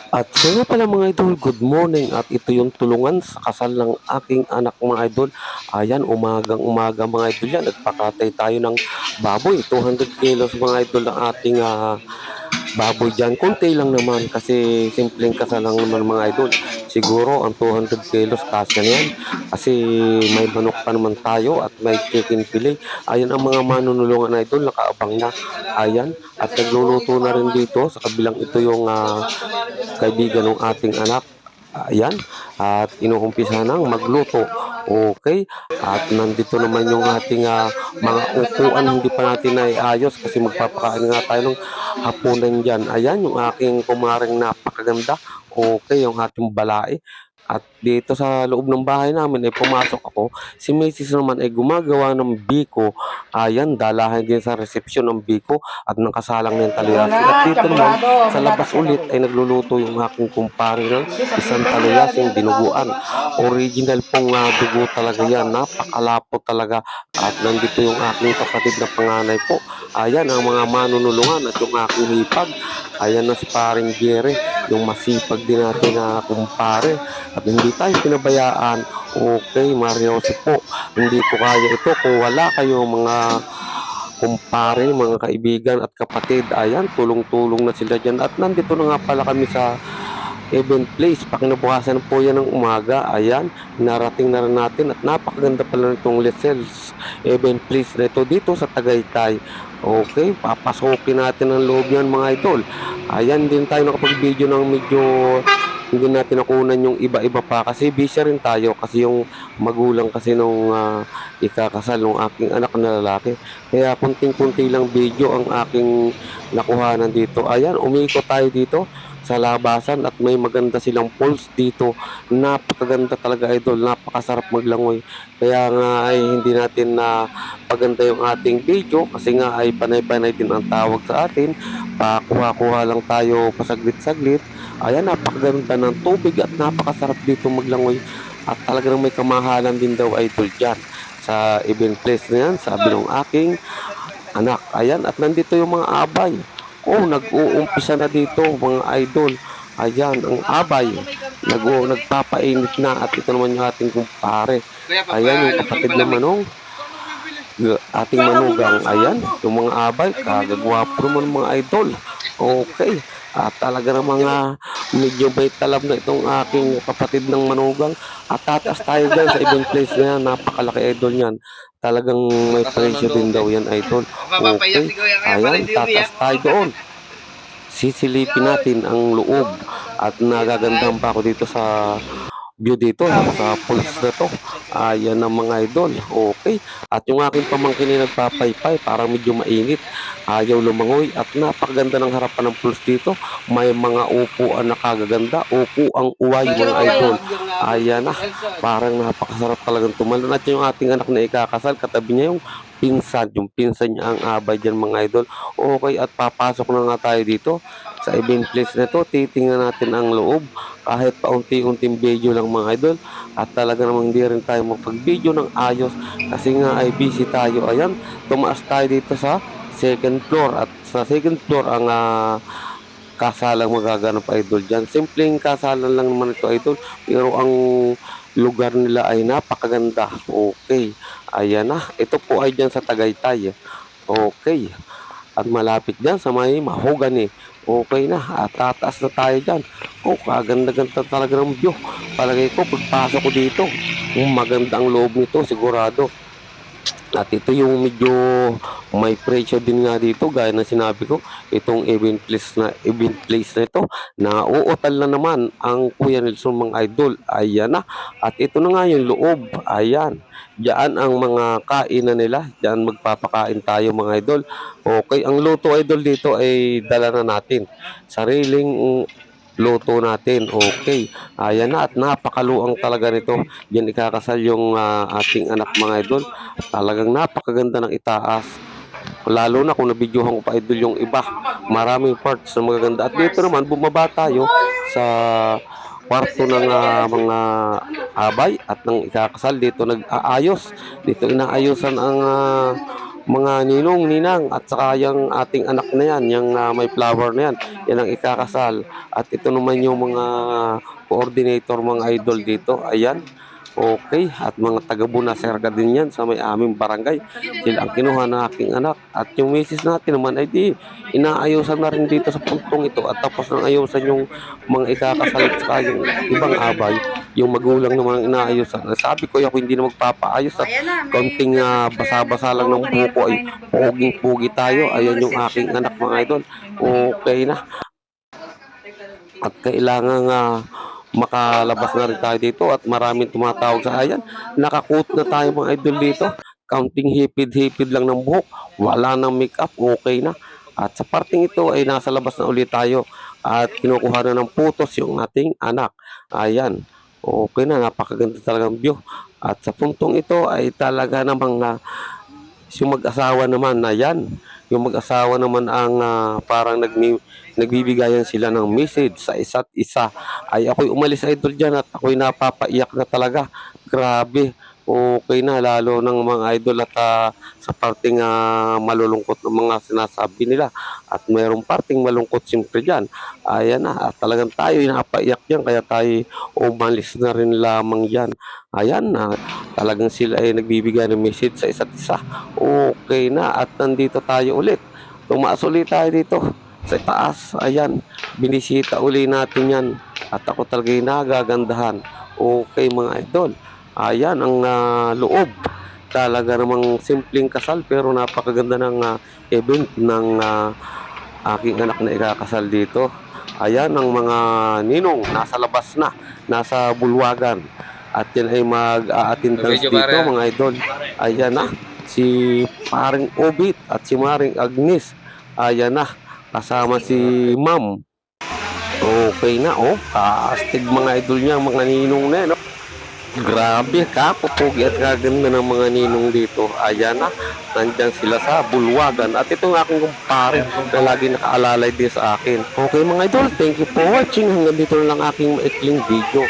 At so nga pala mga idol, good morning at ito yung tulungan sa kasal ng aking anak mga idol. Ayan, umagang umaga mga idol yan, nagpakatay tayo ng baboy, 200 kilos mga idol ng ating baboy dyan. Konti lang naman kasi simpleng kasal lang naman mga idol. Siguro ang 200 kilos kasya na yan kasi may manok pa naman tayo at may chicken fillet. Ayan ang mga manunulungan idol, nakaabang na. Ayan, at nagluluto na rin dito sa kabilang ito yung kaibigan ng ating anak. Ayan, at inuumpisa nang magluto. Okay, at nandito naman yung ating mga upuan, hindi pa natin naiayos kasi magpapakain nga tayo ng hapunan dyan. Ayan, yung aking kumaring napakaganda. Okay, yung ating balae. At dito sa loob ng bahay namin ay pumasok ako. Si Mrs. naman ay gumagawa ng biko. Ayan, dalahan din sa resepsyon ng biko at ng kasalang ng taluyasin. At dito naman sa labas ulit ay nagluluto yung aking kumpare ng isang taluyasing dinuguan. Original pong dugo talaga yan. Napakalapot talaga. At nandito yung aking kapatid na panganay po. Ayan ang mga manunulungan at yung aking hipag. Ayan na si paring Jerry, yung masipag din natin na kumpare. At hindi tayo pinabayaan. Okay, Mario si po. Hindi ko kaya ito kung wala kayo mga kumpare, mga kaibigan at kapatid. Ayan, tulong-tulong na sila dyan. At nandito na nga pala kami sa event place. Pakinabukasan po yan ng umaga. Ayan, narating na rin natin at napakaganda pala nitong Lesel's event place na ito dito sa Tagaytay. Okay, papasokin natin ang loob yan mga idol. Ayan, din tayo nakapag-video ng medyo hindi natin nakunan yung iba-iba pa kasi busy rin tayo kasi yung magulang kasi nung ikakasal ng aking anak na lalaki. Kaya kunting-kunti lang video ang aking nakuhanan dito. Ayan, umikot tayo dito sa labasan at may maganda silang pools dito. Napakaganda talaga idol, napakasarap maglangoy. Kaya nga ay hindi natin na paganda yung ating video kasi nga ay panay-panay din ang tawag sa atin. Pakuha-kuha lang tayo pasaglit-saglit. Ayan, napakaganda ng tubig at napakasarap dito maglangoy. At talagang may kamahalan din daw idol dyan sa event place na yan, sabi ng aking anak. Ayan, at nandito yung mga abay. Oh, nag-uumpisa na dito mga idol. Ayan, ang abay. Nagpapainit na at ito naman yung ating kumpare. Ayan, yung kapatid ng manong ating manugang. Ayan, yung mga abay, kagagwapo naman mga idol. Okay. At talaga ng mga medyo may talab na itong aking kapatid ng manugang. At tataas tayo dyan sa event place na yan. Napakalaki idol yan. Talagang may presyo din daw yan idol. Okay. Ayan, tataas tayo doon. Sisilipin natin ang loob. At nagagandahan pa ako dito sa view dito sa pools na to. Ayan ang mga idol. Okay. At yung aking pamangkin ay nagpapaypay, parang medyo mainit. Ayaw lumangoy at napakaganda ng harapan ng pools dito. May mga upuan na kagaganda. Upo ang uway mga idol. Ayan na. Parang napakasarap talagang tumalon. At yung ating anak na ikakasal, katabi niya yung pinsan. Yung pinsan niya ang abay dyan mga idol. Okay, at papasok na nga tayo dito sa event place na to. Titingnan natin ang loob kahit paunti-unting video lang mga idol at talaga namang hindi rin tayo magpag-video ng ayos kasi nga ay busy tayo. Ayan, tumaas tayo dito sa second floor at sa second floor ang kasalang magaganap idol dyan. Simpleng kasalan lang naman ito idol pero ang lugar nila ay napakaganda. Okay, ayan na. Ito po ay dyan sa Tagaytay. Okay, at malapit dyan sa may mahogany. Okay na, at tataas na tayo dyan. Oh, kaganda-ganda talaga ng view. Palagay ko, pagpasok ko dito, maganda ang loob nito, sigurado. At ito yung medyo may presyo din nga dito, gaya na sinabi ko, itong event place na ito, na uutal na naman ang Kuya Nelson mga idol. Ayan na. At ito na nga yung loob. Ayan. Diyan ang mga kainan nila. Diyan magpapakain tayo mga idol. Okay, ang luto idol dito ay dala na natin. Sariling luto natin. Okay. Ayan na at napakaluang talaga nito. Diyan ikakasal yung ating anak mga idol. Talagang napakaganda ng itaas. Lalo na kung nabidyohan ko pa idol yung iba. Maraming parts na magaganda. At dito naman bumaba tayo sa kwarto ng mga abay at ng ikakasal dito nag-aayos. Dito inaayosan ang mga ninong, ninang at saka yung ating anak na yan, yung may flower na yan, yan ang ikakasal. At ito naman yung mga coordinator mga idol dito. Ayan. Okay, at mga taga Bunaserga din yan sa may aming barangay. Sila ang kinuha ng aking anak. At yung misis natin naman ay di, inaayusan na rin dito sa puntong ito. At tapos nang ayusan yung mga ikakasal at saka yung ibang abay, yung magulang naman ang inaayusan. Sabi ko, ako hindi na magpapaayos at konting basa-basa lang ng buko ay puging-pugi tayo. Ayan yung aking anak mga idol. Okay na. At kailangan makalabas na rin tayo dito at maraming tumatawag sa ayan. Nakakut na tayo mga idol dito. Counting hipid-hipid lang ng buhok. Wala nang makeup, okay na. At sa parting ito ay nasa labas na ulit tayo at kinukuha na ng putos yung ating anak. Ayan. Okay na, napakaganda talagang view. At sa puntong ito ay talaga namang yung mag-asawa naman na yan. Yung mag-asawa naman ang parang nagbibigayan sila ng message sa isa't isa. Ay ako'y umalis idol dyan at ako'y napapaiyak na talaga. Grabe. Okay na lalo ng mga idol at sa parting malulungkot ng mga sinasabi nila at mayroong parting malungkot siyempre dyan. Ayan na at talagang tayo napaiyak yan kaya tayo umalis na rin lamang yan. Ayan na talagang sila ay nagbibigay ng message sa isa't isa. Okay na at nandito tayo ulit. Tumaas ulit tayo dito sa taas. Ayan, binisita uli natin yan. At ako talaga nagagandahan. Okay mga idol. Ayan ang loob. Talaga namang simpleng kasal pero napakaganda ng event ng aking anak na ikakasal dito. Ayan ang mga ninong nasa labas na, nasa bulwagan. At yan ay mag-a-attendance dito mga idol. Ayan na, si paring Obit at si Maring Agnes. Ayan na, kasama si Ma'am. Okay na, oh. Kaastig mga idol niya, mga ninong na, no? Grabe, kapupugi at kaganda ng mga ninong dito. Ayan na, nandyan sila sa bulwagan. At itong aking kumpare na lagi nakaalalay din sa akin. Okay mga idol, thank you for watching. Hanggang dito na lang aking maikling video.